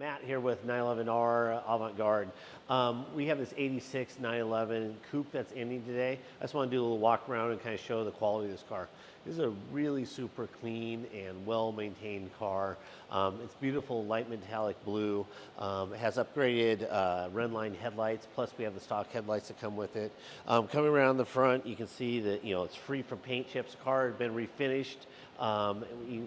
Matt here with 911R Avant-Garde. We have this 86 911 Coupe that's ending today. I just want to do a little walk around and kind of show the quality of this car. This is a really super clean and well-maintained car. It's beautiful light metallic blue. It has upgraded Rennline headlights, plus we have the stock headlights that come with it. Coming around the front, you can see that it's free from paint chips. The car has been refinished.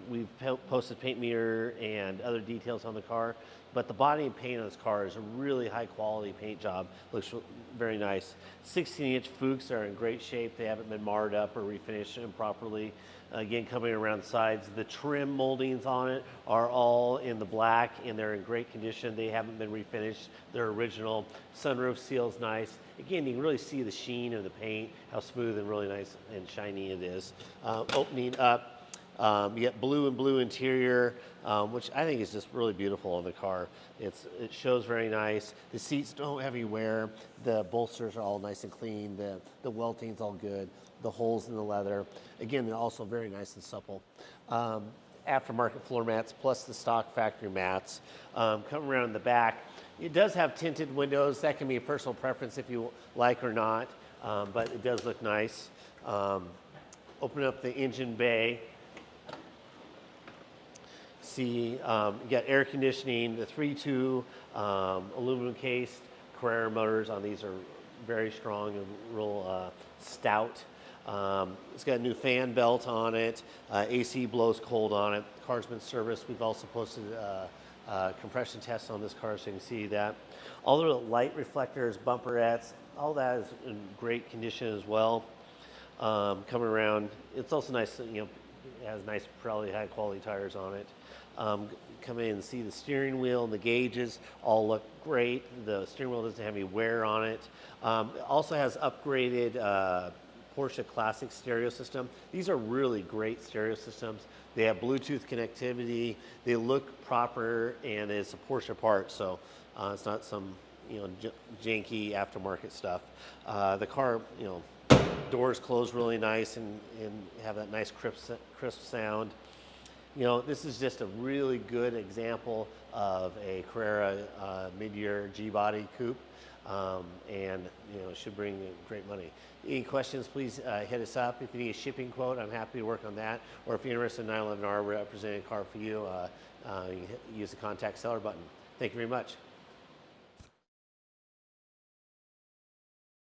We've posted paint meter and other details on the car, but the body and paint on this car is a really high quality paint job. Looks very nice. 16-inch Fuchs are in great shape. They haven't been marred up or refinished improperly. Again, coming around the sides, the trim moldings on it are all in the black and they're in great condition. They haven't been refinished. They're original. Sunroof seal's nice. Again, you can really see the sheen of the paint, how smooth and really nice and shiny it is. Opening up, you get blue and blue interior, which I think is just really beautiful on the car. It shows very nice. The seats don't have any wear. The bolsters are all nice and clean. The welting's all good. The holes in the leather, again, they're also very nice and supple. Aftermarket floor mats plus the stock factory mats. Coming around the back, it does have tinted windows. That can be a personal preference if you like or not, but it does look nice. Open up the engine bay. See, you got air conditioning, the 3.2 aluminum cased Carrera motors on these are very strong and real stout. It's got a new fan belt on it. AC blows cold on it. The car's been serviced. We've also posted compression tests on this car, so you can see that. All the light reflectors, bumperettes, all that is in great condition as well. Coming around, it's also nice, it has nice, probably high quality tires on it. Come in and see the steering wheel and the gauges all look great. The steering wheel doesn't have any wear on it. It also has upgraded Porsche Classic stereo system. These are really great stereo systems. They have Bluetooth connectivity. They look proper, and it's a Porsche part, so it's not some janky aftermarket stuff. The car, doors close really nice and have that nice crisp sound. This is just a really good example of a Carrera mid-year G-body coupe, and it should bring great money. Any questions, please hit us up. If you need a shipping quote, I'm happy to work on that. Or if you're interested in 911R representing a car for you, you can use the contact seller button. Thank you very much.